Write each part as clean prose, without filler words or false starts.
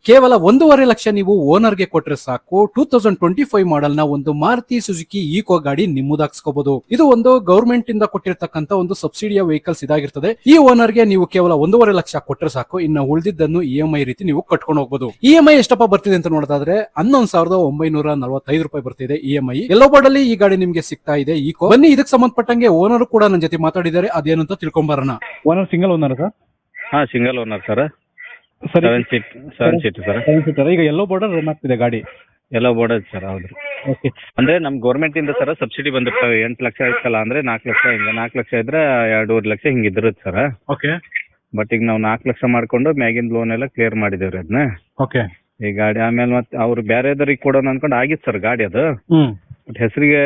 ಕೇವಲ 1.5 ಲಕ್ಷ ನೀವು ಓನರ್ಗೆ ಕೊಟ್ರೆ ಸಾಕು 2025 ಮಾಡೆಲ್ ನ ಒಂದು ಮಾರುತಿ ಸುಜುಕಿ ಈಕೋ ಗಾಡಿ ನಿಮ್ಮದಾಗಿಸ್ಕೋಬಹುದು. ಇದು ಒಂದು ಗವರ್ಮೆಂಟ್ ಇಂದ ಕೊಟ್ಟಿರ್ತಕ್ಕಂತ ಒಂದು ಸಬ್ಸಿಡಿಯ ವೆಹಿಕಲ್ಸ್ ಇದಾಗಿರ್ತದೆ. ಈ ಓನರ್ಗೆ ನೀವು ಕೇವಲ 1.5 ಲಕ್ಷ ಕೊಟ್ರೆ ಸಾಕು, ಇನ್ನು ಉಳಿದಿದ್ದನ್ನು EMI ರೀತಿ ನೀವು ಕಟ್ಕೊಂಡು ಹೋಗಬಹುದು. EMI ಎಷ್ಟಪ್ಪ ಬರ್ತಿದೆ ಅಂತ ನೋಡೋದಾದ್ರೆ 11,945 ರೂಪಾಯಿ ಬರ್ತಿದೆ EMI. ಎಲ್ಲೋ ಬೋರ್ಡ್ ಅಲ್ಲಿ ಈ ಗಾಡಿ ನಿಮ್ಗೆ ಸಿಗ್ತಾ ಇದೆ ಈಕೋ. ಬನ್ನಿ ಇದಕ್ಕೆ ಸಂಬಂಧಪಟ್ಟಂಗೆ ಓನರ್ ಕೂಡ ನನ್ನ ಜೊತೆ ಮಾತಾಡಿದ್ದಾರೆ, ಅದೇನು ಅಂತ ತಿಳ್ಕೊಂಬರೋಣ. Owner single owner sir? ಹಾ, single owner sir. Sir 7 seat sir. ಈಗ ಎಲ್ಲೋ ಬೋರ್ಡರ್ ರನ್ ಆಗ್ತಿದೆ ಗಾಡಿ? ಎಲ್ಲ ಬೋರ್ಡ್ ಸರ್. ಹೌದ್ರಿ. ಓಕೆ. ಅಂದ್ರೆ ನಮ್ ಗೌರ್ಮೆಂಟ್ ಇಂದ ಸರ್ ಸಬ್ಸಿಡಿ ಬಂದಿರ್ತವೆ. 8 ಲಕ್ಷ ಇತ್ತಲ್ಲ ಅಂದ್ರೆ 4 ಲಕ್ಷ, ಹಿಂಗ 4 ಲಕ್ಷ ಇದ್ರೆ 2.5 ಲಕ್ಷ ಹಿಂಗಿದ್ರತ್ ಸರ್. ಓಕೆ. ಬಟ್ ಈಗ ನಾವು 4 ಲಕ್ಷ ಮಾಡ್ಕೊಂಡು ಮ್ಯಾಗಿನ ಲೋನ್ ಎಲ್ಲ ಕ್ಲಿಯರ್ ಮಾಡಿದೇವ್ರಿ ಅದನ್ನ. ಓಕೆ. ಈ ಗಾಡಿ ಆಮೇಲೆ ಮತ್ತೆ ಅವ್ರು ಬೇರೆದವ್ರಿಗೆ ಕೊಡೋಣ ಅನ್ಕೊಂಡು ಆಗಿತ್ತು ಸರ್ ಗಾಡಿ ಅದು. ಬಟ್ ಹೆಸರಿಗೆ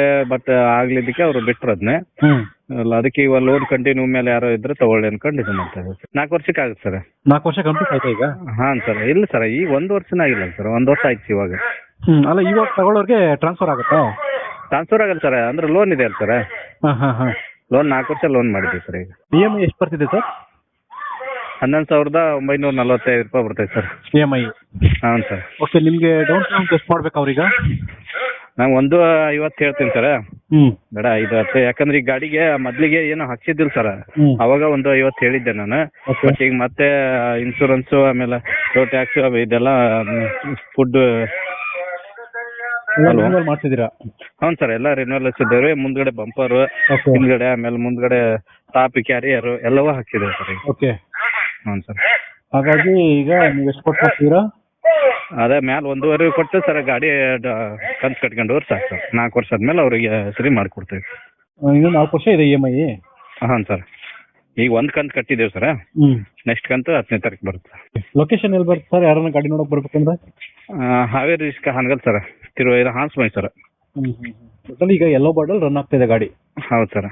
ಆಗ್ಲಿದ್ದಕ್ಕೆ ಅವ್ರು ಬಿಟ್ರು ಅದನ್ನೇ. ಅಲ್ಲ, ಅದಕ್ಕೆ ಇವಾಗ ಲೋನ್ ಕಂಟಿನ್ಯೂ ಮೇಲೆ ಯಾರೋ ಇದ್ರೆ ತಗೊಳ್ಳಿ ಅನ್ಕೊಂಡು ಇದು ಮಾಡ್ತಾ ಇದ್ದೀವಿ ಸರ್. 4 ವರ್ಷಕ್ಕೆ ಆಗುತ್ತೆ ಸರ್. 4 ವರ್ಷ ಕಂಪ್ಲೀಟ್ ಆಯ್ತಾ ಈಗ? ಹಾಂ ಸರ್. ಇಲ್ಲ ಸರ್, ಈಗ 1 ವರ್ಷನೇ ಆಗಿಲ್ಲ ಸರ್, 1 ವರ್ಷ ಆಯ್ತು ಇವಾಗ. ಅಲ್ಲ, ಇವಾಗ ತಗೊಳ್ಳೋರಿಗೆ ಟ್ರಾನ್ಸ್ಫರ್ ಆಗುತ್ತಾ? ಟ್ರಾನ್ಸ್ಫರ್ ಆಗಲ್ಲ ಸರ್, ಅಂದ್ರೆ ಲೋನ್ ಇದೆ ಅಲ್ಲ ಸರ್. ಹಾಂ. ಲೋನ್ 4 ವರ್ಷ ಲೋನ್ ಮಾಡಿದ್ದೀವಿ ಸರ್. ಈಗ EMI ಎಷ್ಟು ಬರ್ತಿದೆ ಸರ್? 11,945 ರೂಪಾಯಿ ಬರ್ತೈತೆ ಸರ್ EMI. ಹಾಂ ಸರ್. ಓಕೆ. ನಿಮಗೆ ಡೌನ್ ಪೇಮೆಂಟ್ ಎಷ್ಟು ಮಾಡ್ಬೇಕು ಅವ್ರೀಗ? ನಾನು 1.50 ಹೇಳ್ತೀನಿ ಸರ್. ಬೇಡ 5-10, ಯಾಕಂದ್ರೆ ಈ ಗಾಡಿಗೆ ಮೊದ್ಲಿಗೆ ಏನು ಹಾಕ್ಸಿದ್ದಿಲ್ಲ ಸರ್. ಅವಾಗ 1.50 ಹೇಳಿದ್ದೆ ನಾನು. ಬಟ್ ಈಗ ಮತ್ತೆ ಇನ್ಶೂರೆನ್ಸು, ಆಮೇಲೆ ರೋಡ್ ಟ್ಯಾಕ್ಸ್, ಇದೆಲ್ಲ ಫುಡ್ ಮಾಡ್ತಿದ್ದೀರಾ? ಹೌದು ಸರ್, ಎಲ್ಲ ರಿನ್ಯೂವಲ್ ಹಚ್ಚಿದ್ದೇವೆ. ಮುಂದ್ಗಡೆ ಬಂಪರ್, ಹಿಂದ್ಗಡೆ, ಆಮೇಲೆ ಮುಂದ್ಗಡೆ ಟಾಪ್ ಕ್ಯಾರಿಯರ್ ಎಲ್ಲವೂ ಹಾಕ್ಸಿದ್ದೇವೆ ಸರ್. ಓಕೆ. ಹ್ಞೂ ಸರ್. ಹಾಗಾಗಿ ಈಗ ನೀವು ಎಷ್ಟು ಕೊಟ್ಟು ಹಾಕ್ತೀರಾ? ಅದೇ ಮ್ಯಾಲೆ 1.5 ಕೊಟ್ಟು ಸರ್ ಗಾಡಿ ಕಂತು ಕಟ್ಕೊಂಡು ಹೋದ್ರೆ ಸಾಕು ಸರ್. 4 ವರ್ಷ ಆದ್ಮೇಲೆ ಅವ್ರಿಗೆ ಸರಿ ಮಾಡಿಕೊಡ್ತೇವೆ. ಇನ್ನು 4 ವರ್ಷ ಇದೆ EMI? ಹಾಂ ಸರ್. ಈಗ 1 ಕಂತು ಕಟ್ಟಿದ್ದೇವೆ ಸರ್. ನೆಕ್ಸ್ಟ್ ಕಂತು 10ನೇ ತಾರೀಕು ಬರುತ್ತೆ. ಲೊಕೇಶನ್ ಎಲ್ಲಿ ಬರುತ್ತೆ ಸರ್? ಯಾರನ್ನ ಗಾಡಿ ನೋಡಕ್ ಬರ್ಬೇಕಂದ್ರೆ? ಹಾವೇರಿ ಹಾನಗಲ್ ಸರ್, ಹಾನ್ಸ್ಮೈ ಸರ್. ಈಗ ಎಲ್ಲೋ ಬಾರ್ಡಲ್ ರನ್ ಆಗ್ತಿದೆ ಗಾಡಿ? ಹೌದು ಸರ್.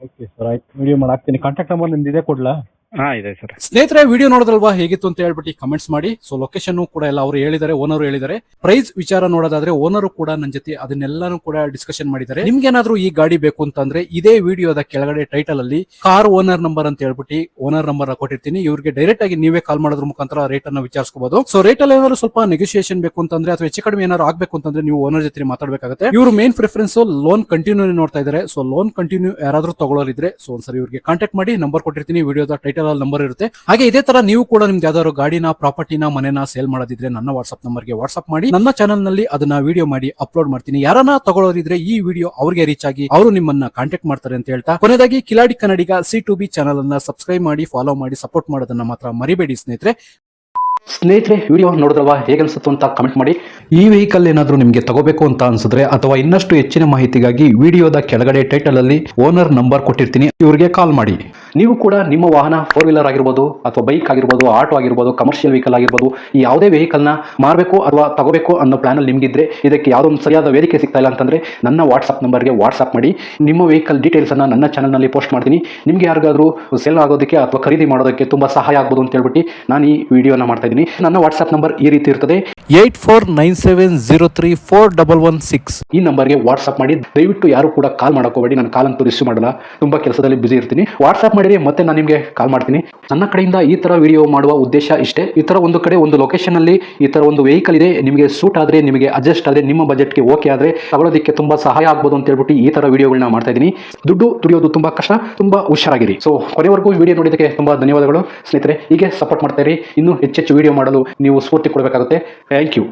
ಓಕೆ ಸರ್, ಆಯ್ತು. ವಿಡಿಯೋ ಮಾಡಾಕ್ತೀನಿ. ಕಾಂಟ್ಯಾಕ್ಟ್ ನಂಬರ್ ನಿಮ್ದು ಇದೆ, ಕೊಡ್ಲಾ? ಹಾ, ಇದೆ ಸರ್. ಸ್ನೇಹಿತರೆ, ವಿಡಿಯೋ ನೋಡಿದ್ರಲ್ವಾ ಹೇಗಿತ್ತು ಅಂತ ಹೇಳ್ಬಿಟ್ಟು ಕಮೆಂಟ್ಸ್ ಮಾಡಿ. ಸೊ ಲೊಕೇಶನ್ ಕೂಡ ಎಲ್ಲ ಅವರು ಹೇಳಿದ್ದಾರೆ, ಓನರ್ ಹೇಳಿದ್ದಾರೆ. ಪ್ರೈಸ್ ವಿಚಾರ ನೋಡೋದಾದ್ರೆ ಓನರ್ ಕೂಡ ನನ್ನ ಜೊತೆ ಅದನ್ನೆಲ್ಲಾನು ಕೂಡ ಡಿಸ್ಕಷನ್ ಮಾಡಿದ್ದಾರೆ. ನಿಮ್ಗೆ ಏನಾದ್ರು ಈ ಗಾಡಿ ಬೇಕು ಅಂತಂದ್ರೆ ಇದೇ ವಿಡಿಯೋದ ಕೆಳಗಡೆ ಟೈಟಲ್ ಅಲ್ಲಿ ಕಾರ್ ಓನರ್ ನಂಬರ್ ಅಂತ ಹೇಳ್ಬಿಟ್ಟು ಓನರ್ ನಂಬರ್ ಕೊಟ್ಟಿರ್ತೀನಿ. ಇವ್ರಿಗೆ ಡೈರೆಕ್ಟ್ ಆಗಿ ನೀವೇ ಕಾಲ್ ಮಾಡೋದ್ರ ಮುಖಾಂತರ ರೇಟ್ ಅನ್ನ ವಿಚಾರಿಸಬಹುದು. ಸೊ ರೇಟ್ ಅಲ್ಲಿ ಏನಾದ್ರು ಸ್ವಲ್ಪ ನೆಗೋಸಿಯೇಷನ್ ಬೇಕು ಅಂತಂದ್ರೆ ಅಥವಾ ಹೆಚ್ಚು ಕಡಿಮೆ ಏನಾದ್ರು ಆಗ್ಬೇಕು ಅಂತಂದ್ರೆ ನೀವು ಓನರ್ ಜೊತೆ ಮಾತಾಡಬೇಕಾಗುತ್ತೆ. ಇವರು ಮೇನ್ ಪ್ರಿಫರೆನ್ಸ್ ಲೋನ್ ಕಂಟಿನ್ಯೂ ನೋಡ್ತಾ ಇದ್ದಾರೆ. ಸೊ ಲೋನ್ ಕಂಟಿನ್ಯೂ ಯಾರಾದ್ರೂ ತಗೊಳ್ಳೋರಿದ್ರೆ ಸೊ ಒಂದ್ಸರಿ ಇವ್ರಿಗೆ ಕಾಂಟ್ಯಾಕ್ಟ್ ಮಾಡಿ. ನಂಬರ್ ಕೊಟ್ಟಿರ್ತೀನಿ, ವಿಡಿಯೋದ ಟೈಟಲ್ ಅಲ್ಲಿ ನಂಬರ್ ಇರುತ್ತೆ. ಹಾಗೆ ಇದೇ ತರ ನೀವು ಕೂಡ ನಿಮ್ದು ಯಾವ್ದಾದ್ರು ಗಾಡಿನ, ಪ್ರಾಪರ್ಟಿನ, ಮನೆನ ಸೇಲ್ ಮಾಡೋದಿದ್ರೆ ನನ್ನ ವಾಟ್ಸ್ಆಪ್ ನಂಬರ್ಗೆ ವಾಟ್ಸ್ಆಪ್ ಮಾಡಿ. ನನ್ನ ಚಾನಲ್ ನಲ್ಲಿ ಅದನ್ನ ವಿಡಿಯೋ ಮಾಡಿ ಅಪ್ಲೋಡ್ ಮಾಡ್ತೀನಿ. ಯಾರನ್ನ ತಗೊಳ್ಳೋರಿದ್ರೆ ಈ ವಿಡಿಯೋ ಅವ್ರಿಗೆ ರೀಚ್ ಆಗಿ ಅವರು ನಿಮ್ಮನ್ನ ಕಾಂಟ್ಯಾಕ್ಟ್ ಮಾಡ್ತಾರೆ ಅಂತ ಹೇಳ್ತಾ, ಕೊನೆಯದಾಗಿ ಕಿಲಾಡಿ ಕನ್ನಡಿಗ C2B ಚಾನಲ್ ಅನ್ನ ಸಬ್ಸ್ಕ್ರೈಬ್ ಮಾಡಿ, ಫಾಲೋ ಮಾಡಿ, ಸಪೋರ್ಟ್ ಮಾಡೋದನ್ನ ಮಾತ್ರ ಮರಿಬೇಡಿ ಸ್ನೇಹಿತರೆ. ವಿಡಿಯೋ ನೋಡಿದ್ರಲ್ವಾ ಹೇಗೆ ಅನ್ಸುತ್ತೆ ಅಂತ ಕಮೆಂಟ್ ಮಾಡಿ. ಈ ವೆಹಿಕಲ್ ಏನಾದರೂ ನಿಮಗೆ ತಗೋಬೇಕು ಅಂತ ಅನ್ಸಿದ್ರೆ ಅಥವಾ ಇನ್ನಷ್ಟು ಹೆಚ್ಚಿನ ಮಾಹಿತಿಗಾಗಿ ವಿಡಿಯೋದ ಕೆಳಗಡೆ ಟೈಟಲ್ ಅಲ್ಲಿ ಓನರ್ ನಂಬರ್ ಕೊಟ್ಟಿರ್ತೀನಿ, ಇವರಿಗೆ ಕಾಲ್ ಮಾಡಿ. ನೀವು ಕೂಡ ನಿಮ್ಮ ವಾಹನ 4 ವೀಲರ್ ಆಗಿರ್ಬೋದು ಅಥವಾ ಬೈಕ್ ಆಗಿರ್ಬೋದು, ಆಟೋ ಆಗಿರ್ಬೋದು, ಕಮರ್ಷಿಯಲ್ ವೆಹಿಕಲ್ ಆಗಿರ್ಬೋದು, ಈ ಯಾವುದೇ ವೆಹಿಕಲ್ ನ ಮಾರಬೇಕು ಅಥವಾ ತಗೋಬೇಕು ಅನ್ನೋ ಪ್ಲಾನ್ ಅಲ್ಲಿ ನಿಮ್ಗಿದ್ರೆ, ಇದಕ್ಕೆ ಯಾವುದೋ ಒಂದು ಸರಿಯಾದ ವೇದಿಕೆ ಸಿಗ್ತಾ ಇಲ್ಲ ಅಂತಂದ್ರೆ ನನ್ನ ವಾಟ್ಸ್ಆಪ್ ನಂಬರ್ಗೆ ವಾಟ್ಸ್ಆಪ್ ಮಾಡಿ. ನಿಮ್ಮ ವೆಹಿಕಲ್ ಡೀಟೇಲ್ಸ್ ಅನ್ನ ನನ್ನ ಚಾನಲ್ ನಲ್ಲಿ ಪೋಸ್ಟ್ ಮಾಡ್ತೀನಿ. ನಿಮ್ಗೆ ಯಾರಿಗಾದ್ರೂ ಸೆಲ್ ಆಗೋದಕ್ಕೆ ಅಥವಾ ಖರೀದಿ ಮಾಡೋದಕ್ಕೆ ತುಂಬಾ ಸಹಾಯ ಆಗ್ಬೋದು ಅಂತ ಹೇಳ್ಬಿಟ್ಟು ನಾನು ಈ ವಿಡಿಯೋನ ಮಾಡ್ತಾ ಇದ್ದೀನಿ. ನನ್ನ ವಾಟ್ಸ್ಆಪ್ ನಂಬರ್ ಈ ರೀತಿ ಇರ್ತದೆ, 8497034116. ಈ ನಂಬರ್ಗೆ ವಾಟ್ಸ್ಆಪ್ ಮಾಡಿ. ದಯವಿಟ್ಟು ಯಾರು ಕೂಡ ಕಾಲ್ ಮಾಡಕೋಬೇಡಿ, ನಾನು ಕಾಲ್ ಅಂತೂ ರಿಸೀವ್ ಮಾಡಲ್ಲ, ತುಂಬಾ ಕೆಲಸದಲ್ಲಿ ಬಿಸಿ ಇರ್ತೀನಿ. ವಾಟ್ಸ್ಆಪ್ ಮಾಡಿದ್ರೆ ಮತ್ತೆ ನಾನು ನಿಮಗೆ ಕಾಲ್ ಮಾಡ್ತೀನಿ. ನನ್ನ ಕಡೆಯಿಂದ ಈ ತರ ವಿಡಿಯೋ ಮಾಡುವ ಉದ್ದೇಶ ಇಷ್ಟೇ. ಈ ತರ ಒಂದು ಕಡೆ ಒಂದು ಲೊಕೇಶನ್ ಅಲ್ಲಿ ಈ ತರ ಒಂದು ವೆಹಿಕಲ್ ಇದೆ, ನಿಮಗೆ ಸೂಟ್ ಆದ್ರೆ, ನಿಮಗೆ ಅಡ್ಜಸ್ಟ್ ಆದ್ರೆ, ನಿಮ್ಮ ಬಜೆಟ್ಗೆ ಓಕೆ ಆದ್ರೆ ತಗೊಳ್ಳೋದಕ್ಕೆ ತುಂಬಾ ಸಹಾಯ ಆಗ್ಬೋದು ಅಂತ ಹೇಳ್ಬಿಟ್ಟು ಈ ತರ ವಿಡಿಯೋಗಳನ್ನ ಮಾಡ್ತಾ ಇದ್ದೀನಿ. ದುಡ್ಡು ದುಡಿಯೋದು ತುಂಬಾ ಕಷ್ಟ, ತುಂಬಾ ಹುಷಾರಾಗಿರಿ. ಸೊ ಕೊನೆವರೆಗೂ ವಿಡಿಯೋ ನೋಡಿದಕ್ಕೆ ತುಂಬಾ ಧನ್ಯವಾದಗಳು ಸ್ನೇಹಿತರೆ. ಹೀಗೆ ಸಪೋರ್ಟ್ ಮಾಡ್ತಾ ಇರಿ. ಇನ್ನೂ ಹೆಚ್ಚೆಚ್ಚು ವಿಡಿಯೋ ಮಾಡಲು ನೀವು ಸ್ಫೂರ್ತಿ ಕೊಡಬೇಕಾಗುತ್ತೆ. Thank you.